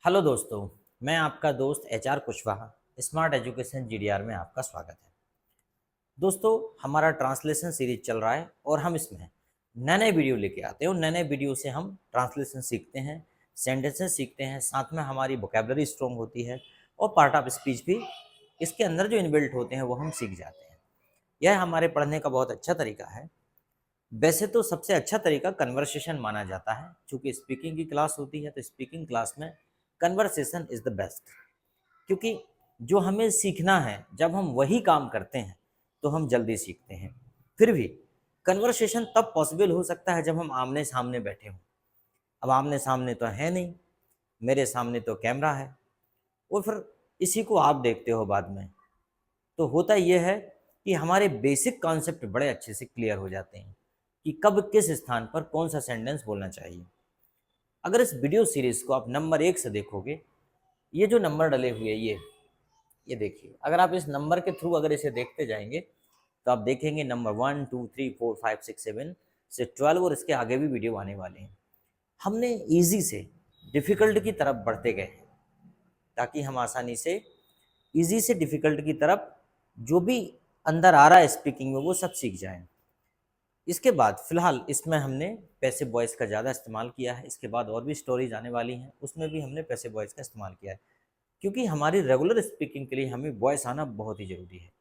Hello दोस्तों, मैं आपका दोस्त HR Kushwaha smart education GDR में आपका स्वागत है। दोस्तों, हमारा ट्रांसलेशन सीरीज चल रहा है और हम इसमें नए नए वीडियो लेके आते हैं और नए नए वीडियो से हम ट्रांसलेशन सीखते हैं, सेंटेंसेस सीखते हैं, साथ में हमारी वोकेबलरी स्ट्रॉन्ग होती है और पार्ट ऑफ स्पीच भी इसके अंदर जो इनबिल्ट होते हैं वो हम सीख जाते हैं। यह हमारे पढ़ने का बहुत अच्छा तरीका है। वैसे तो सबसे अच्छा तरीका कन्वर्सेशन माना जाता है, क्योंकि स्पीकिंग की क्लास होती है तो स्पीकिंग क्लास में कन्वर्सेशन इज़ द बेस्ट। क्योंकि जो हमें सीखना है, जब हम वही काम करते हैं तो हम जल्दी सीखते हैं। फिर भी कन्वर्सेशन तब पॉसिबल हो सकता है जब हम आमने सामने बैठे हों। अब आमने सामने तो है नहीं, मेरे सामने तो कैमरा है और फिर इसी को आप देखते हो बाद में। तो होता यह है कि हमारे बेसिक कॉन्सेप्ट बड़े अच्छे से क्लियर हो जाते हैं कि कब किस स्थान पर कौन सा सेंटेंस बोलना चाहिए। अगर इस वीडियो सीरीज को आप नंबर 1 से देखोगे, ये जो नंबर डले हुए ये देखिए, अगर आप इस नंबर के थ्रू अगर इसे देखते जाएंगे तो आप देखेंगे नंबर 1 2 3 4 5 6 7 से 12 और इसके आगे भी वीडियो आने वाले हैं। हमने इजी से डिफ़िकल्ट की तरफ बढ़ते गए हैं ताकि हम आसानी से इजी से डिफ़िकल्ट की तरफ जो भी अंदर आ रहा है स्पीकिंग में वो सब सीख जाएं। इसके बाद फिलहाल इसमें हमने पैसिव वॉइस का ज़्यादा इस्तेमाल किया है। इसके बाद और भी स्टोरीज आने वाली हैं, उसमें भी हमने पैसिव वॉइस का इस्तेमाल किया है, क्योंकि हमारी रेगुलर स्पीकिंग के लिए हमें वॉइस आना बहुत ही ज़रूरी है।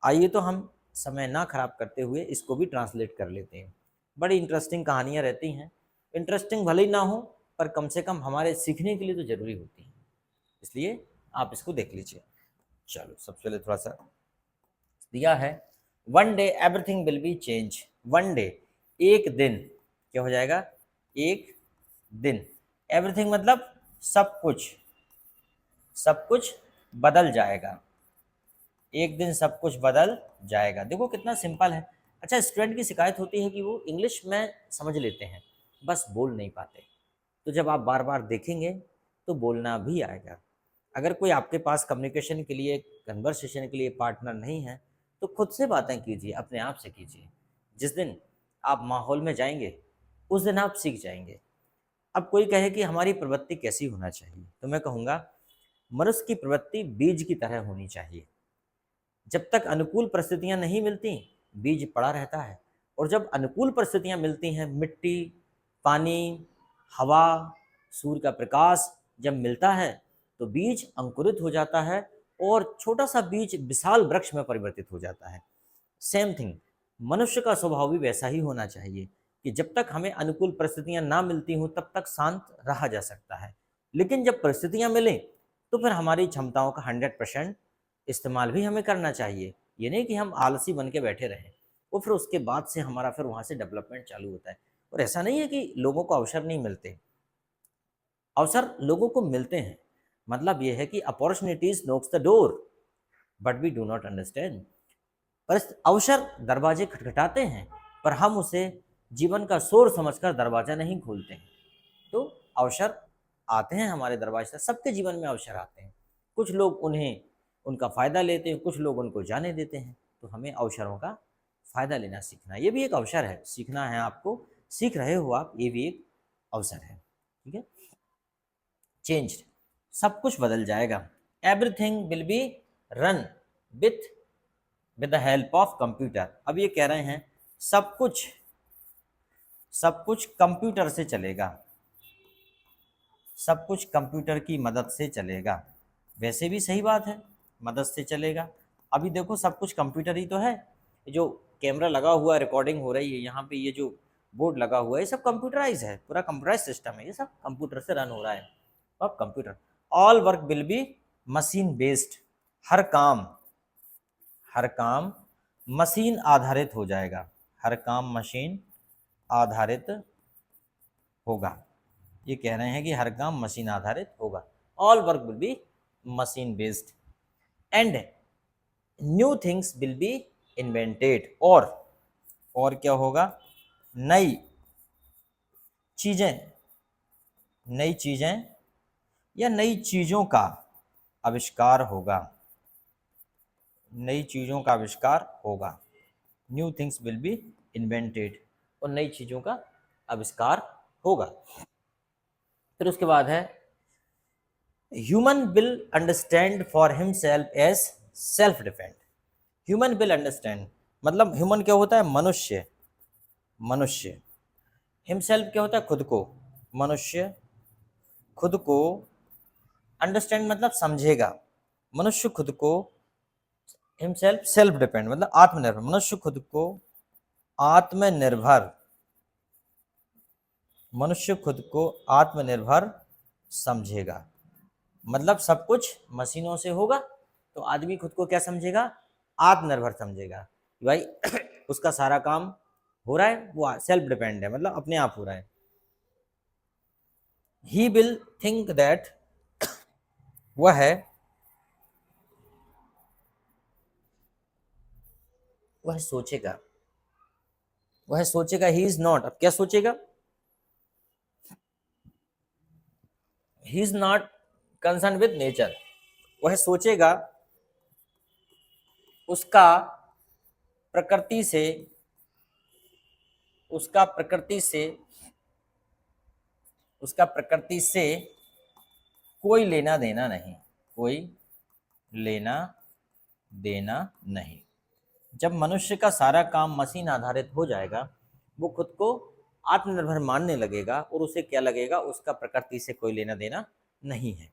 आइए तो हम समय ना खराब करते हुए इसको भी ट्रांसलेट कर लेते हैं। बड़ी इंटरेस्टिंग कहानियाँ रहती हैं, इंटरेस्टिंग भले ही ना हो पर कम से कम हमारे सीखने के लिए तो ज़रूरी होती हैं, इसलिए आप इसको देख लीजिए। चलो, सबसे पहले थोड़ा सा दिया है, one day everything will be change. One day, एक दिन, क्या हो जाएगा? एक दिन। एवरीथिंग मतलब सब कुछ, सब कुछ बदल जाएगा। एक दिन सब कुछ बदल जाएगा। देखो कितना सिंपल है। अच्छा, स्टूडेंट की शिकायत होती है कि वो इंग्लिश में समझ लेते हैं, बस बोल नहीं पाते। तो जब आप बार बार देखेंगे तो बोलना भी आएगा। अगर कोई आपके पास कम्युनिकेशन के लिए, कन्वर्सेशन के लिए पार्टनर नहीं है तो खुद से बातें कीजिए, अपने आप से कीजिए। जिस दिन आप माहौल में जाएंगे उस दिन आप सीख जाएंगे। अब कोई कहे कि हमारी प्रवृत्ति कैसी होना चाहिए, तो मैं कहूँगा मनुष्य की प्रवृत्ति बीज की तरह होनी चाहिए। जब तक अनुकूल परिस्थितियां नहीं मिलती, बीज पड़ा रहता है, और जब अनुकूल परिस्थितियां मिलती हैं, मिट्टी, पानी, हवा, सूर्य का प्रकाश जब मिलता है तो बीज अंकुरित हो जाता है और छोटा सा बीज विशाल वृक्ष में परिवर्तित हो जाता है। सेम थिंग, मनुष्य का स्वभाव भी वैसा ही होना चाहिए कि जब तक हमें अनुकूल परिस्थितियां ना मिलती हों तब तक शांत रहा जा सकता है, लेकिन जब परिस्थितियां मिलें तो फिर हमारी क्षमताओं का 100% इस्तेमाल भी हमें करना चाहिए। ये नहीं कि हम आलसी बन के बैठे रहें और फिर उसके बाद से हमारा फिर वहाँ से डेवलपमेंट चालू होता है। और ऐसा नहीं है कि लोगों को अवसर नहीं मिलते, अवसर लोगों को मिलते हैं। मतलब ये है कि opportunities knocks the door but we do not understand. पर अवसर दरवाजे खटखटाते हैं पर हम उसे जीवन का शोर समझकर दरवाजा नहीं खोलते हैं। तो अवसर आते हैं हमारे दरवाजे से, सबके जीवन में अवसर आते हैं। कुछ लोग उन्हें, उनका फ़ायदा लेते हैं, कुछ लोग उनको जाने देते हैं। तो हमें अवसरों का फ़ायदा लेना सीखना, ये भी एक अवसर है। सीखना है आपको, सीख रहे हो आप, ये भी एक अवसर है। ठीक है। चेंज, सब कुछ बदल जाएगा। Everything will be run with the help of computer. अब ये कह रहे हैं सब कुछ, सब कुछ कंप्यूटर से चलेगा, सब कुछ कंप्यूटर की मदद से चलेगा। वैसे भी सही बात है, मदद से चलेगा। अभी देखो सब कुछ कंप्यूटर ही तो है। जो कैमरा लगा हुआ है, रिकॉर्डिंग हो रही है यहाँ पे, ये जो बोर्ड लगा हुआ है, ये सब कंप्यूटराइज है, पूरा कंप्यूटराइज सिस्टम है, ये सब कंप्यूटर से रन हो रहा है। अब computer, all work will be machine based. हर काम, हर काम मशीन आधारित हो जाएगा, हर काम मशीन आधारित होगा। ये कह रहे हैं कि हर काम मशीन आधारित होगा। All work will be machine based and new things will be invented. और क्या होगा? नई चीजें, नई चीजें या नई चीजों का आविष्कार होगा, नई चीजों का आविष्कार होगा। New things will be invented, और नई चीजों का आविष्कार होगा। फिर उसके बाद है human will understand for himself as self defend. Human will understand मतलब ह्यूमन क्या होता है, मनुष्य, मनुष्य। हिमसेल्फ क्या होता है, खुद को, मनुष्य खुद को, अंडरस्टैंड मतलब समझेगा, मनुष्य खुद को, हिमसेल्फ सेल्फ डिपेंड मतलब आत्मनिर्भर, मनुष्य खुद को आत्मनिर्भर, मनुष्य खुद को आत्मनिर्भर समझेगा। मतलब सब कुछ मशीनों से होगा तो आदमी खुद को क्या समझेगा, आत्मनिर्भर समझेगा कि भाई उसका सारा काम हो रहा है, वो सेल्फ डिपेंड है, मतलब अपने आप हो रहा है। ही विल थिंक दैट, वह सोचेगा, वह सोचेगा, ही इज नॉट, अब क्या सोचेगा, he is not concern with nature, वह सोचेगा उसका प्रकृति से, उसका प्रकृति से, उसका प्रकृति से कोई लेना देना नहीं, कोई लेना देना नहीं। जब मनुष्य का सारा काम मशीन आधारित हो जाएगा, वो खुद को आत्मनिर्भर मानने लगेगा और उसे क्या लगेगा, उसका प्रकृति से कोई लेना देना नहीं है,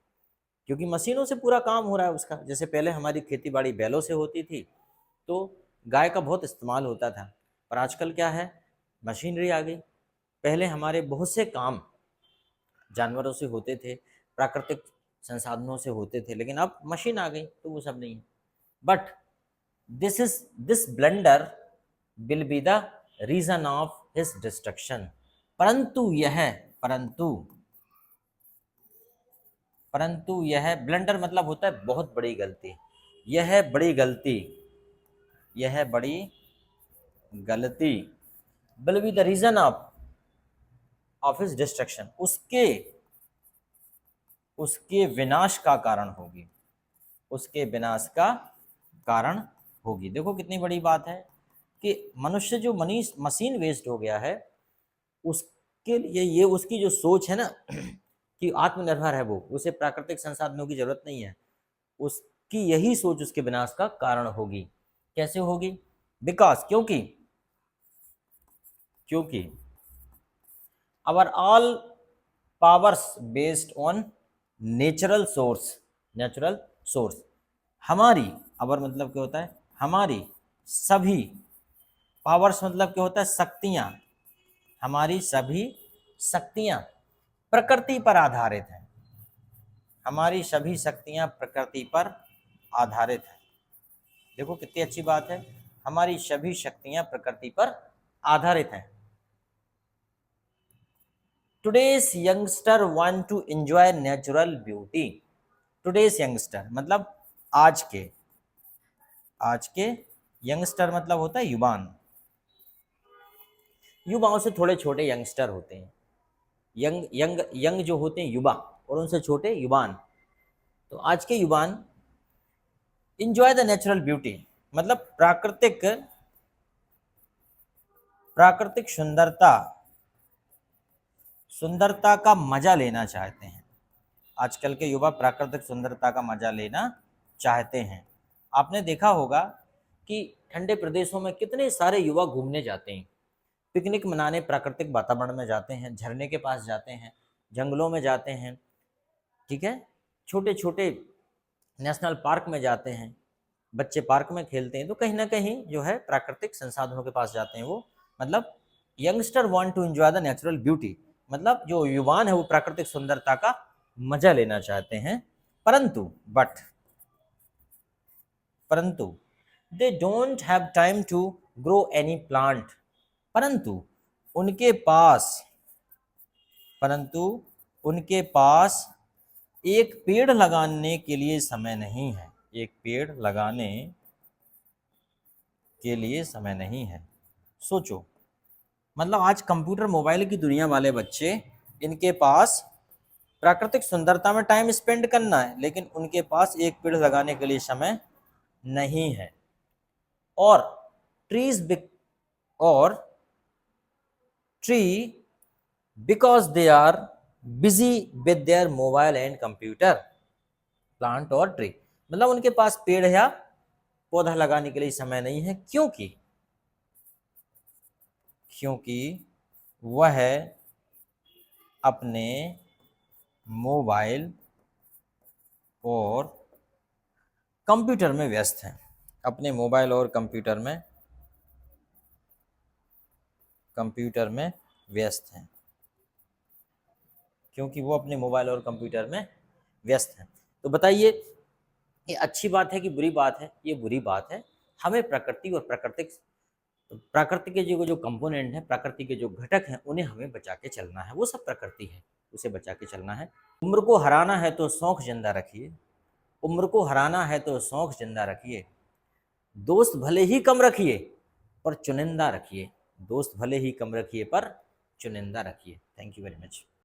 क्योंकि मशीनों से पूरा काम हो रहा है उसका। जैसे पहले हमारी खेती बाड़ी बैलों से होती थी तो गाय का बहुत इस्तेमाल होता था, पर आजकल क्या है, मशीनरी आ गई। पहले हमारे बहुत से काम जानवरों से होते थे, प्राकृतिक संसाधनों से होते थे, लेकिन अब मशीन आ गई तो वो सब नहीं है। But this blunder will be the reason of his destruction. परंतु यह, परंतु परंतु यह ब्लंडर मतलब होता है बहुत बड़ी गलती, यह बड़ी गलती, यह बड़ी गलती will be the reason of his destruction, उसके उसके विनाश का कारण होगी, उसके विनाश का कारण होगी। देखो कितनी बड़ी बात है कि मनुष्य जो मशीन वेस्ट हो गया है, उसके लिए ये उसकी जो सोच है ना कि आत्मनिर्भर है, वो उसे प्राकृतिक संसाधनों की जरूरत नहीं है, उसकी यही सोच उसके विनाश का कारण होगी। कैसे होगी, बिकॉज क्योंकि क्योंकि our all powers based on natural source, natural source, हमारी, अवर मतलब क्या होता है, हमारी सभी, पावर्स मतलब क्या होता है, शक्तियां, हमारी सभी शक्तियां प्रकृति पर आधारित हैं, हमारी सभी शक्तियां प्रकृति पर आधारित हैं। देखो कितनी अच्छी बात है, हमारी सभी शक्तियां प्रकृति पर आधारित हैं। Today's youngster want to enjoy natural beauty. Today's youngster मतलब आज के यंगस्टर मतलब होता है युवान, युवाओं से थोड़े छोटे यंगस्टर होते हैं, यंग यंग यंग जो होते हैं युवा, और उनसे छोटे युवान। तो आज के युवान इंजॉय द नेचुरल ब्यूटी मतलब प्राकृतिक सुंदरता, सुंदरता का मजा लेना चाहते हैं। आजकल के युवा प्राकृतिक सुंदरता का मजा लेना चाहते हैं। आपने देखा होगा कि ठंडे प्रदेशों में कितने सारे युवा घूमने जाते हैं, पिकनिक मनाने प्राकृतिक वातावरण में जाते हैं, झरने के पास जाते हैं, जंगलों में जाते हैं, ठीक है, छोटे छोटे नेशनल पार्क में जाते हैं, बच्चे पार्क में खेलते हैं, तो कहीं ना कहीं जो है प्राकृतिक संसाधनों के पास जाते हैं वो। मतलब youngster want to enjoy the natural beauty मतलब जो युवान है वो प्राकृतिक सुंदरता का मजा लेना चाहते हैं। परंतु they don't have time to grow any plant. परंतु उनके पास परंतु उनके पास एक पेड़ लगाने के लिए समय नहीं है, एक पेड़ लगाने के लिए समय नहीं है। सोचो, मतलब आज कंप्यूटर मोबाइल की दुनिया वाले बच्चे, इनके पास प्राकृतिक सुंदरता में टाइम स्पेंड करना है, लेकिन उनके पास एक पेड़ लगाने के लिए समय नहीं है। और और tree because they are busy with their mobile and computer. Plant और ट्री, मतलब उनके पास पेड़ या पौधा लगाने के लिए समय नहीं है, क्योंकि वह अपने मोबाइल और कंप्यूटर में व्यस्त हैं। अपने मोबाइल और कंप्यूटर में व्यस्त हैं, क्योंकि वो अपने मोबाइल और कंप्यूटर में व्यस्त हैं। तो बताइए, ये अच्छी बात है कि बुरी बात है? ये बुरी बात है। हमें प्रकृति और प्रकृति के जो कंपोनेंट हैं, प्रकृति के जो घटक हैं, उन्हें हमें बचा के चलना है। वो सब प्रकृति है, उसे बचा के चलना है। उम्र को हराना है तो शौक जिंदा रखिए, उम्र को हराना है तो शौक जिंदा रखिए, दोस्त भले ही कम रखिए पर चुनिंदा रखिए, दोस्त भले ही कम रखिए पर चुनिंदा रखिए। Thank you very much.